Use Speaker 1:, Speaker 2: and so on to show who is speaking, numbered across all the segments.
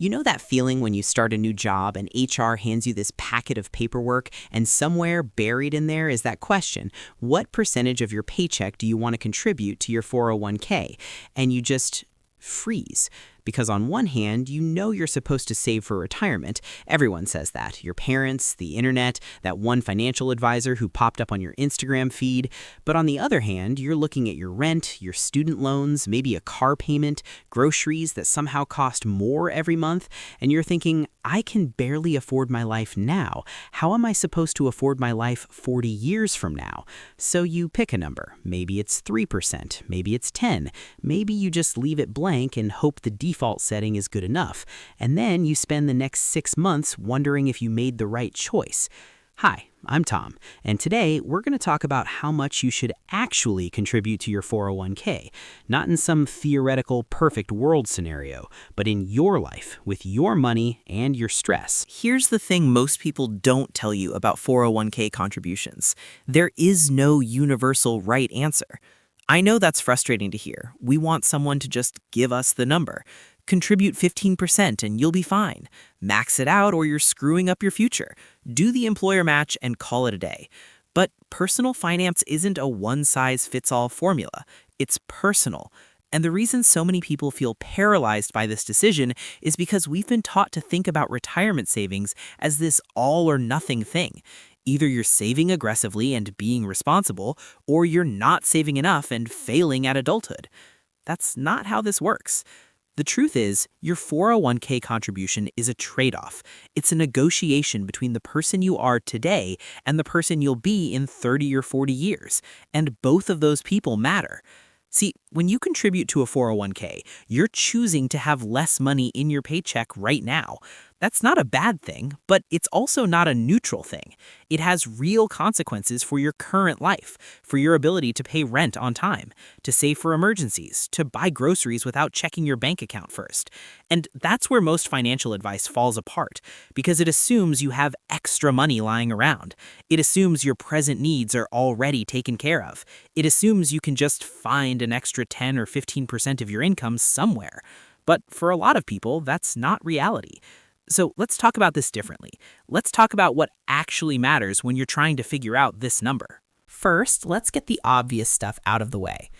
Speaker 1: You know that feeling when you start a new job and HR hands you this packet of paperwork, and somewhere buried in there is that question, what percentage of your paycheck do you want to contribute to your 401k? And you just freeze. Because on one hand, you know you're supposed to save for retirement. Everyone says that. Your parents, the internet, that one financial advisor who popped up on your Instagram feed. But on the other hand, you're looking at your rent, your student loans, maybe a car payment, groceries that somehow cost more every month, and you're thinking, I can barely afford my life now. How am I supposed to afford my life 40 years from now? So you pick a number. Maybe it's 3%, maybe it's 10, maybe you just leave it blank and hope the default setting is good enough. And then you spend the next 6 months wondering if you made the right choice. Hi, I'm Tom, and today we're going to talk about how much you should actually contribute to your 401k, not in some theoretical perfect world scenario, but in your life, with your money and your stress.
Speaker 2: Here's the thing most people don't tell you about 401k contributions. There is no universal right answer. I know that's frustrating to hear. We want someone to just give us the number. Contribute 15% and you'll be fine. Max it out or you're screwing up your future. Do the employer match and call it a day. But personal finance isn't a one-size-fits-all formula. It's personal. And the reason so many people feel paralyzed by this decision is because we've been taught to think about retirement savings as this all-or-nothing thing. Either you're saving aggressively and being responsible, or you're not saving enough and failing at adulthood. That's not how this works. The truth is, your 401k contribution is a trade-off. It's a negotiation between the person you are today and the person you'll be in 30 or 40 years, and both of those people matter. See, when you contribute to a 401k, you're choosing to have less money in your paycheck right now. That's not a bad thing, but it's also not a neutral thing. It has real consequences for your current life, for your ability to pay rent on time, to save for emergencies, to buy groceries without checking your bank account first. And that's where most financial advice falls apart, because it assumes you have extra money lying around. It assumes your present needs are already taken care of. It assumes you can just find an extra 10 or 15% of your income somewhere. But for a lot of people, that's not reality. So let's talk about this differently. Let's talk about what actually matters when you're trying to figure out this number.
Speaker 3: First, let's get the obvious stuff out of the way.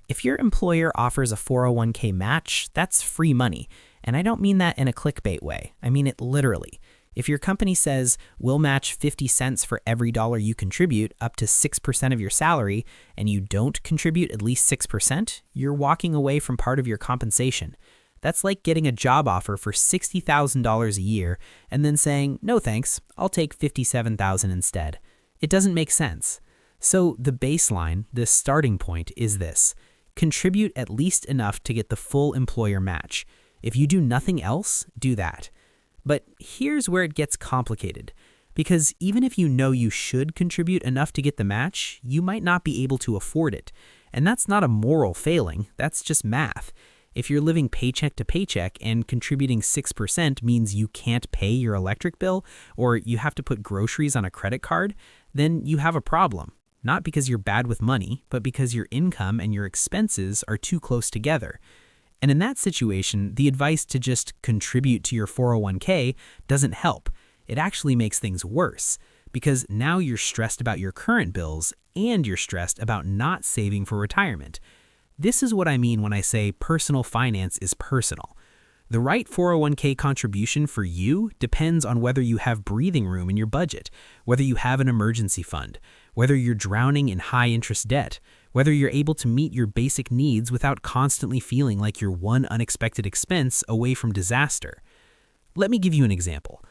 Speaker 3: If your employer offers a 401k match, that's free money. And I don't mean that in a clickbait way. I mean it literally. If your company says, we'll match 50 cents for every dollar you contribute up to 6% of your salary, and you don't contribute at least 6%, you're walking away from part of your compensation. That's like getting a job offer for $60,000 a year and then saying, no thanks, I'll take $57,000 instead. It doesn't make sense. So the baseline, the starting point is this. Contribute at least enough to get the full employer match. If you do nothing else, do that. But here's where it gets complicated. Because even if you know you should contribute enough to get the match, you might not be able to afford it. And that's not a moral failing, that's just math. If you're living paycheck to paycheck and contributing 6% means you can't pay your electric bill or you have to put groceries on a credit card, then you have a problem. Not because you're bad with money, but because your income and your expenses are too close together. And in that situation, the advice to just contribute to your 401k doesn't help. It actually makes things worse because now you're stressed about your current bills and you're stressed about not saving for retirement. This is what I mean when I say personal finance is personal. The right 401k contribution for you depends on whether you have breathing room in your budget, whether you have an emergency fund, whether you're drowning in high-interest debt, whether you're able to meet your basic needs without constantly feeling like you're one unexpected expense away from disaster. Let me give you an example.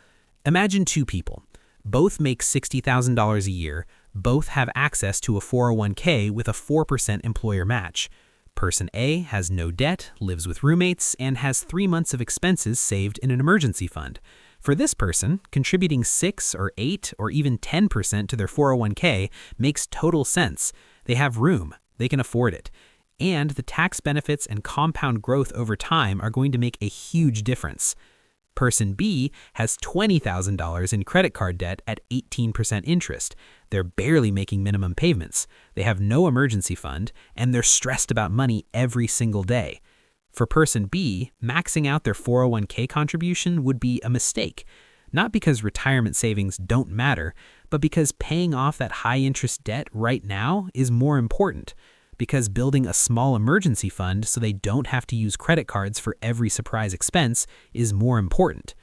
Speaker 3: Imagine two people. Both make $60,000 a year, both have access to a 401k with a 4% employer match. Person A has no debt, lives with roommates, and has 3 months of expenses saved in an emergency fund. For this person, contributing 6 or 8 or even 10% to their 401k makes total sense. They have room, they can afford it. And the tax benefits and compound growth over time are going to make a huge difference. Person B has $20,000 in credit card debt at 18% interest. They're barely making minimum payments. They have no emergency fund, and they're stressed about money every single day. For person B, maxing out their 401k contribution would be a mistake, not because retirement savings don't matter, but because paying off that high-interest debt right now is more important, because building a small emergency fund so they don't have to use credit cards for every surprise expense is more important.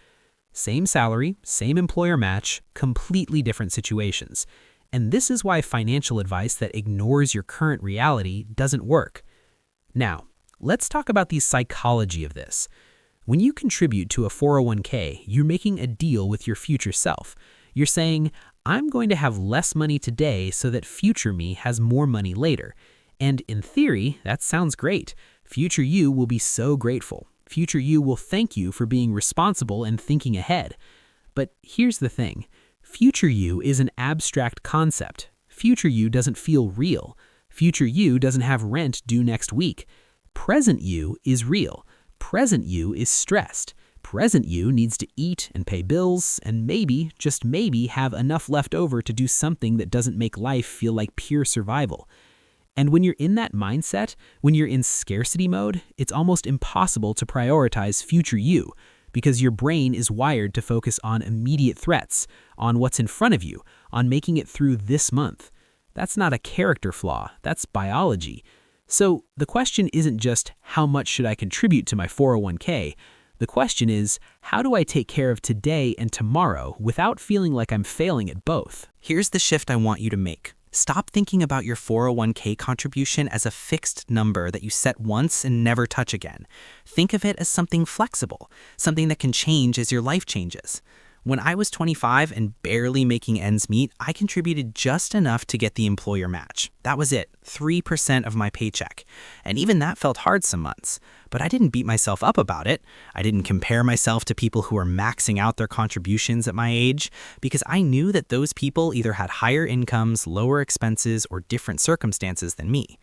Speaker 3: Same salary, same employer match, completely different situations. And this is why financial advice that ignores your current reality doesn't work. Now, let's talk about the psychology of this. When you contribute to a 401k, you're making a deal with your future self. You're saying, I'm going to have less money today so that future me has more money later. And in theory, that sounds great. Future you will be so grateful. Future you will thank you for being responsible and thinking ahead. But here's the thing. Future you is an abstract concept. Future you doesn't feel real. Future you doesn't have rent due next week. Present you is real. Present you is stressed. Present you needs to eat and pay bills and maybe, just maybe, have enough left over to do something that doesn't make life feel like pure survival. And when you're in that mindset, when you're in scarcity mode, it's almost impossible to prioritize future you because your brain is wired to focus on immediate threats, on what's in front of you, on making it through this month. That's not a character flaw, that's biology. So the question isn't just how much should I contribute to my 401k? The question is, how do I take care of today and tomorrow without feeling like I'm failing at both?
Speaker 2: Here's the shift I want you to make. Stop thinking about your 401k contribution as a fixed number that you set once and never touch again. Think of it as something flexible, something that can change as your life changes. When I was 25 and barely making ends meet, I contributed just enough to get the employer match. That was it, 3% of my paycheck. And even that felt hard some months. But I didn't beat myself up about it. I didn't compare myself to people who were maxing out their contributions at my age, because I knew that those people either had higher incomes, lower expenses, or different circumstances than me.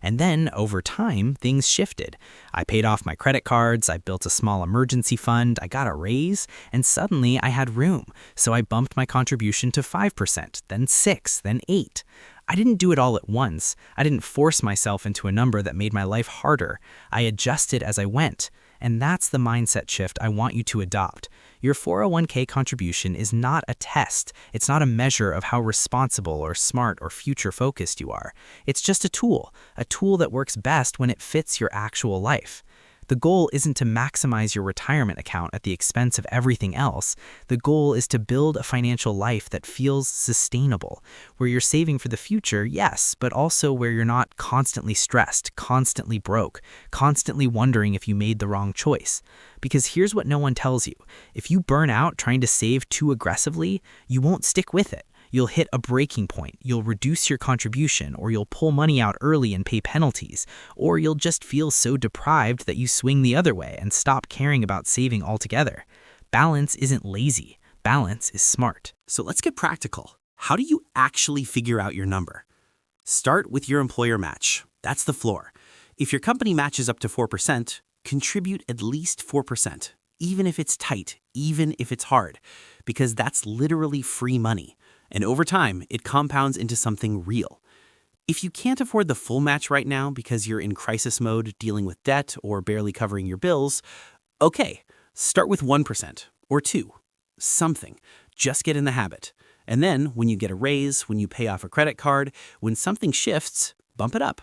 Speaker 2: And then, over time, things shifted. I paid off my credit cards, I built a small emergency fund, I got a raise, and suddenly I had room. So I bumped my contribution to 5%, then 6%, then 8%. I didn't do it all at once. I didn't force myself into a number that made my life harder. I adjusted as I went. And that's the mindset shift I want you to adopt. Your 401k contribution is not a test. It's not a measure of how responsible or smart or future-focused you are. It's just a tool that works best when it fits your actual life. The goal isn't to maximize your retirement account at the expense of everything else. The goal is to build a financial life that feels sustainable, where you're saving for the future, yes, but also where you're not constantly stressed, constantly broke, constantly wondering if you made the wrong choice. Because here's what no one tells you. If you burn out trying to save too aggressively, you won't stick with it. You'll hit a breaking point, you'll reduce your contribution, or you'll pull money out early and pay penalties, or you'll just feel so deprived that you swing the other way and stop caring about saving altogether. Balance isn't lazy. Balance is smart.
Speaker 4: So let's get practical. How do you actually figure out your number? Start with your employer match. That's the floor. If your company matches up to 4%, contribute at least 4%, even if it's tight, even if it's hard, because that's literally free money. And over time, it compounds into something real. If you can't afford the full match right now because you're in crisis mode dealing with debt or barely covering your bills, okay, start with 1% or 2%, something. Just get in the habit. And then when you get a raise, when you pay off a credit card, when something shifts, bump it up.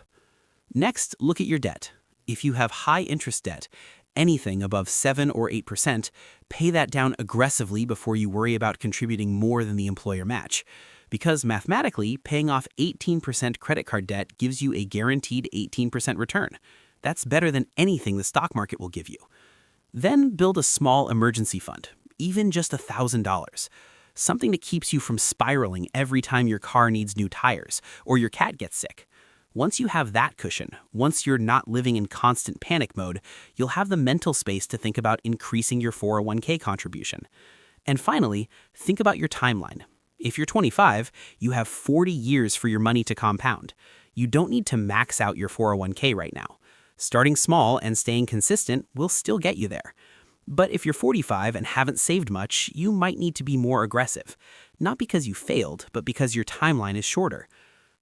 Speaker 4: Next, look at your debt. If you have high interest debt, anything above 7 or 8%, pay that down aggressively before you worry about contributing more than the employer match. Because mathematically, paying off 18% credit card debt gives you a guaranteed 18% return. That's better than anything the stock market will give you. Then build a small emergency fund, even just $1,000. Something that keeps you from spiraling every time your car needs new tires or your cat gets sick. Once you have that cushion, once you're not living in constant panic mode, you'll have the mental space to think about increasing your 401k contribution. And finally, think about your timeline. If you're 25, you have 40 years for your money to compound. You don't need to max out your 401k right now. Starting small and staying consistent will still get you there. But if you're 45 and haven't saved much, you might need to be more aggressive. Not because you failed, but because your timeline is shorter.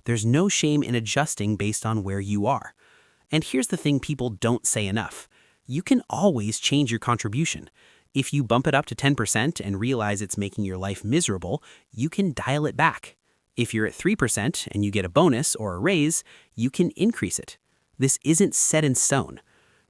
Speaker 4: There's no shame in adjusting based on where you are. And here's the thing people don't say enough. you can always change your contribution. If you bump it up to 10% and realize it's making your life miserable, you can dial it back. If you're at 3% and you get a bonus or a raise, you can increase it. This isn't set in stone.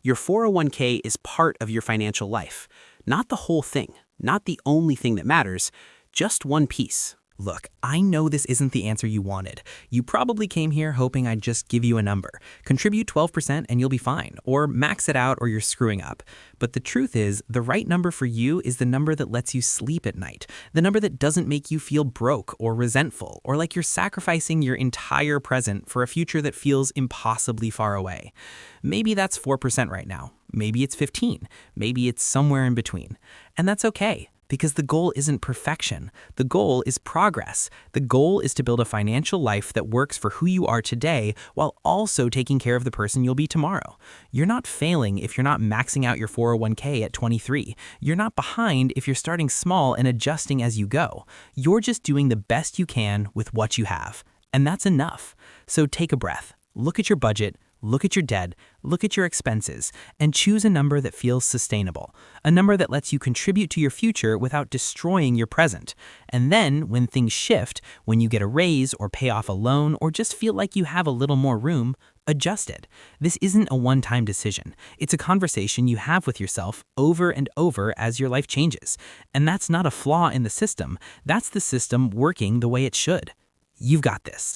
Speaker 4: Your 401k is part of your financial life, not the whole thing, not the only thing that matters, just one piece.
Speaker 3: Look, I know this isn't the answer you wanted. You probably came here hoping I'd just give you a number. Contribute 12% and you'll be fine, or max it out or you're screwing up. But the truth is, the right number for you is the number that lets you sleep at night, the number that doesn't make you feel broke or resentful, or like you're sacrificing your entire present for a future that feels impossibly far away. Maybe that's 4% right now. Maybe it's 15. Maybe it's somewhere in between. And that's okay. Because the goal isn't perfection. The goal is progress. The goal is to build a financial life that works for who you are today while also taking care of the person you'll be tomorrow. You're not failing if you're not maxing out your 401k at 23. You're not behind if you're starting small and adjusting as you go. You're just doing the best you can with what you have. And that's enough. So take a breath. Look at your budget. Look at your debt, look at your expenses, and choose a number that feels sustainable, a number that lets you contribute to your future without destroying your present. And then, when things shift, when you get a raise or pay off a loan or just feel like you have a little more room, adjust it. This isn't a one-time decision. It's a conversation you have with yourself over and over as your life changes. And that's not a flaw in the system. That's the system working the way it should. You've got this.